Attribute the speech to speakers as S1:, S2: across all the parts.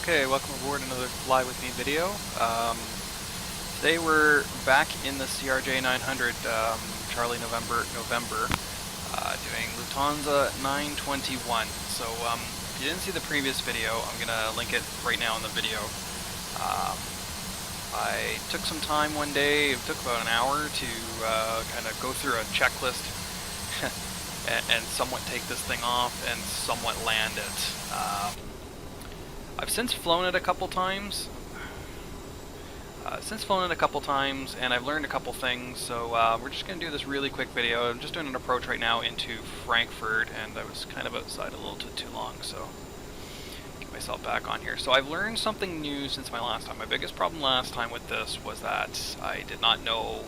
S1: Okay, welcome aboard another Fly With Me video. Today we're back in the CRJ900, Charlie November, doing Lufthansa 921. So if you didn't see the previous video, I'm going to link it right now in the video. I took some time one day, it took about an hour to kind of go through a checklist and somewhat take this thing off and somewhat land it. I've since flown it a couple times. And I've learned a couple things, so we're just going to do this really quick video. I'm just doing an approach right now into Frankfurt, and I was kind of outside a little too long, so get myself back on here. So I've learned something new since my last time. My biggest problem last time with this was that I did not know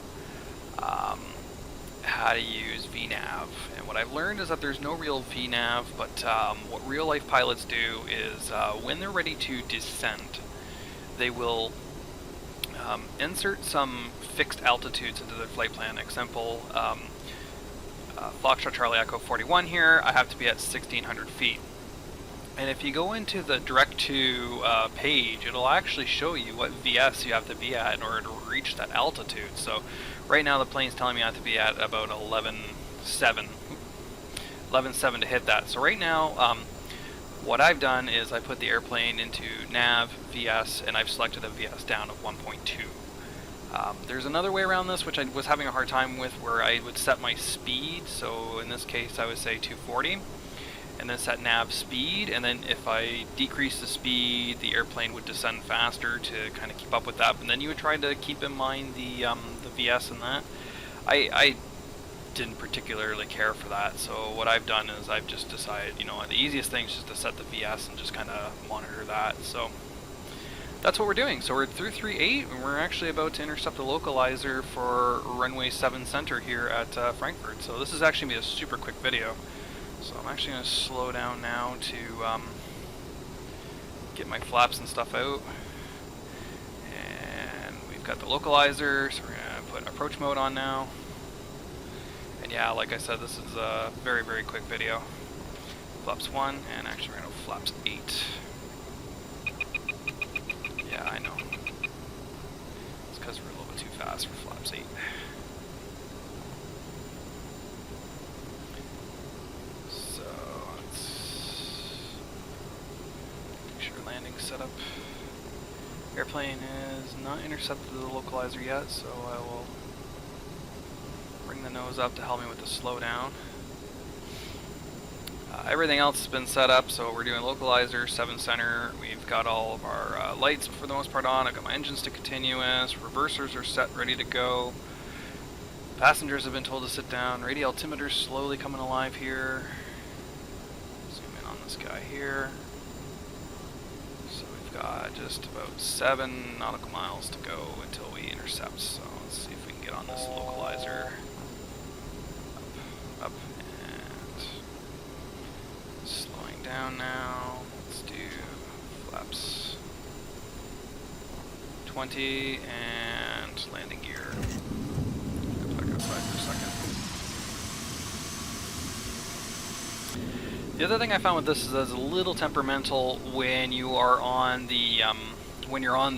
S1: how to use VNav, and what I've learned is that there's no real VNav, but what real life pilots do is when they're ready to descend, they will insert some fixed altitudes into their flight plan. Example, Foxtrot Charlie Echo 41 here, I have to be at 1600 feet. And if you go into the direct to page, it'll actually show you what VS you have to be at in order to reach that altitude. So right now the plane's telling me I have to be at about 11.7 to hit that. So right now what I've done is I put the airplane into nav, VS, and I've selected a VS down of 1.2. There's another way around this which I was having a hard time with, where I would set my speed. So in this case I would say 240. And then set nav speed, and then if I decrease the speed, the airplane would descend faster to kind of keep up with that. And then you would try to keep in mind the VS and that. I didn't particularly care for that, so what I've done is I've just decided, you know, the easiest thing is just to set the VS and just kind of monitor that. So that's what we're doing. So we're through 3.8, and we're actually about to intercept the localizer for runway 7 center here at Frankfurt. So this is actually going to be a super quick video. So I'm actually going to slow down now to get my flaps and stuff out. And we've got the localizer, so we're going to put approach mode on now. And yeah, like I said, this is a very, very quick video. Flaps 1, and actually we're going to flaps 8. Yeah, I know. It's because we're a little bit too fast for flaps 8. Setup. Airplane is not intercepted the localizer yet, so I will bring the nose up to help me with the slowdown. Everything else has been set up, so we're doing localizer, 7 center. We've got all of our lights for the most part on. I've got my engines to continuous. Reversers are set, ready to go. Passengers have been told to sit down. Radio altimeter's slowly coming alive here. Zoom in on this guy here. Got just about 7 nautical miles to go until we intercept, so let's see if we can get on this localizer. Up, and slowing down now. Let's do flaps 20 and landing gear. Go back outside for a second. The other thing I found with this is that it's a little temperamental when you are on the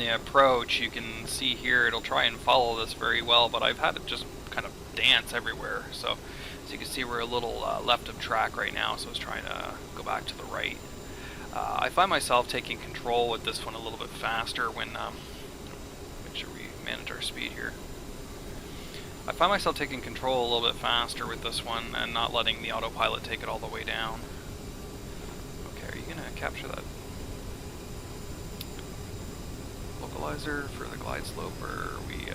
S1: approach. You can see here it'll try and follow this very well, but I've had it just kind of dance everywhere. So as you can see, we're a little left of track right now, so it's trying to go back to the right. I find myself taking control with this one a little bit faster when make sure we manage our speed here. I find myself taking control a little bit faster with this one and not letting the autopilot take it all the way down. Capture that localizer for the glide slope, or we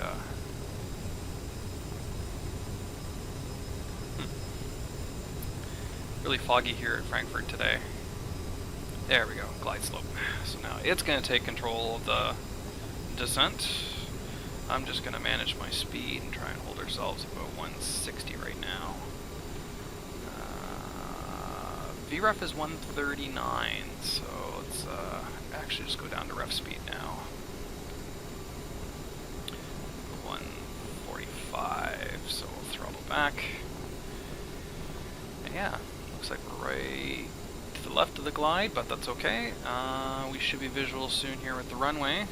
S1: really foggy here at Frankfurt today. There we go, glide slope. So now it's going to take control of the descent. I'm just going to manage my speed and try and hold ourselves about 160 right now. VREF is 139, so let's actually just go down to ref speed now. 145, so we'll throttle back. And yeah, looks like we're right to the left of the glide, but that's okay. We should be visual soon here with the runway.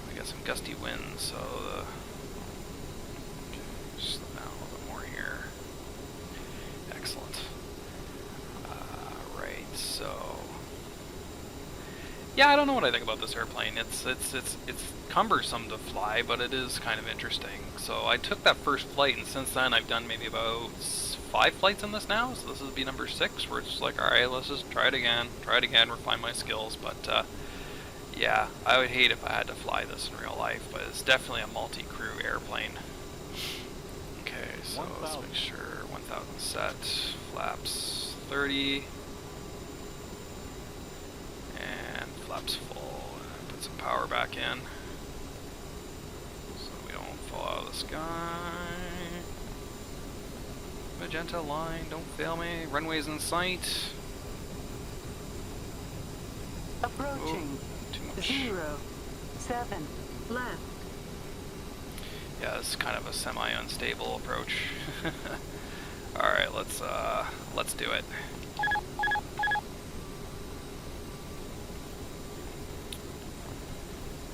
S1: We got some gusty winds, so slow down a little bit more here. Excellent. Right, so yeah, I don't know what I think about this airplane. It's cumbersome to fly, but it is kind of interesting. So I took that first flight, and since then I've done maybe about 5 flights in this now. So this will be number 6, where it's just like, all right, let's just try it again, refine my skills. But yeah, I would hate if I had to fly this in real life, but it's definitely a multi-crew airplane. Okay, so let's make sure 1000 set, flaps 30. Flaps full. Put some power back in so we don't fall out of the sky. Magenta line, don't fail me. Runway's in sight.
S2: Approaching.
S1: Ooh, too much.
S2: 07 left.
S1: Yeah, this is kind of a semi-unstable approach. All right, let's do it.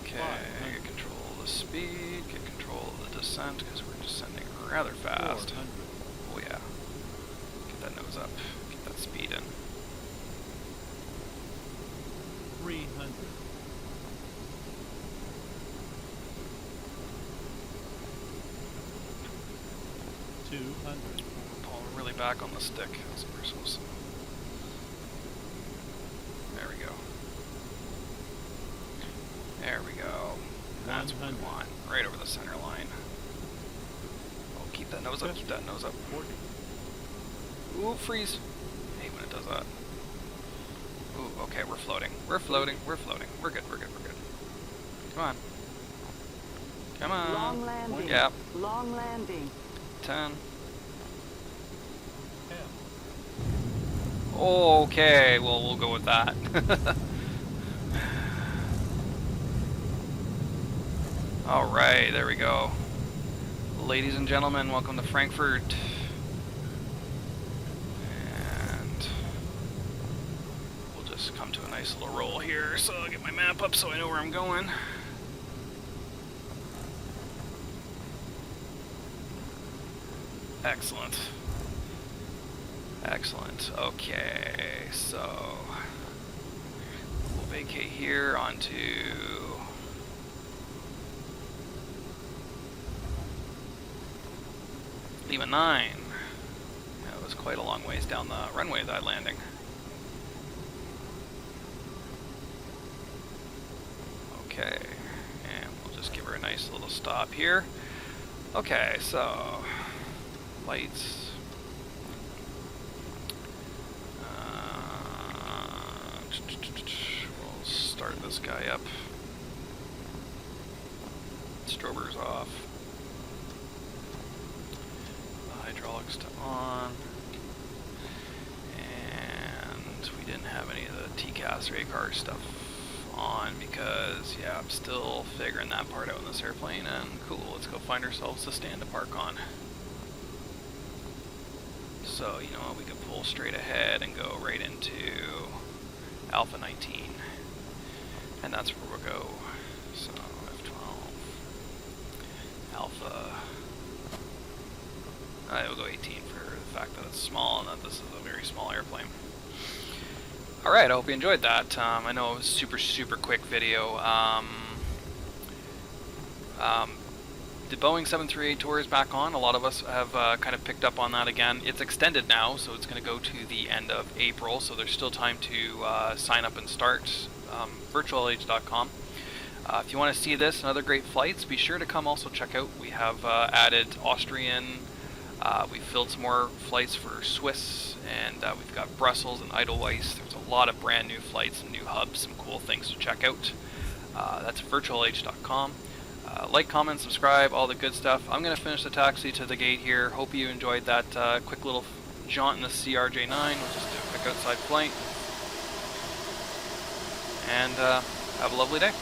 S1: Okay, get control of the speed, get control of the descent, because we're descending rather fast. Oh yeah. Get that nose up, get that speed in.
S3: 300. 200.
S1: Pull really back on the stick. That's what we're supposed to. There we go. There we go. That's what we want. Right over the center line. Oh, keep that nose up, keep that nose up.
S3: 40.
S1: Ooh, freeze. I hate when it does that. Ooh, okay, we're floating. We're floating, we're floating. We're good, we're good, we're good. Come on. Come on.
S2: Long landing.
S1: Yeah.
S2: Long landing.
S1: 10.
S3: 10.
S1: Okay, well, we'll go with that. Alright, there we go. Ladies and gentlemen, welcome to Frankfurt. And we'll just come to a nice little roll here, so I'll get my map up so I know where I'm going. Excellent. Excellent. Okay, so we'll vacate here onto Lima 9. That was quite a long ways down the runway that landing. Okay, and we'll just give her a nice little stop here. Okay, so lights. We'll start this guy up. Strobers off. Hydraulics to on, and we didn't have any of the TCAS or ACAR stuff on because, yeah, I'm still figuring that part out in this airplane. And cool, let's go find ourselves a stand to park on. So, you know, we could pull straight ahead and go right into Alpha 19, and that's where we'll go. So F12 Alpha. We'll go 18 for the fact that it's small and that this is a very small airplane. Alright, I hope you enjoyed that. I know it was a super quick video. The Boeing 738 tour is back on. A lot of us have kind of picked up on that again. It's extended now, so it's going to go to the end of April, so there's still time to sign up and start. virtuallh.com. If you want to see this and other great flights, be sure to come also check out. We have added Austrian. We've filled some more flights for Swiss, and we've got Brussels and Edelweiss. There's a lot of brand new flights and new hubs, some cool things to check out. That's virtuallh.com. Like, comment, subscribe, all the good stuff. I'm going to finish the taxi to the gate here. Hope you enjoyed that quick little jaunt in the CRJ9. We'll just do a quick outside flight. And have a lovely day.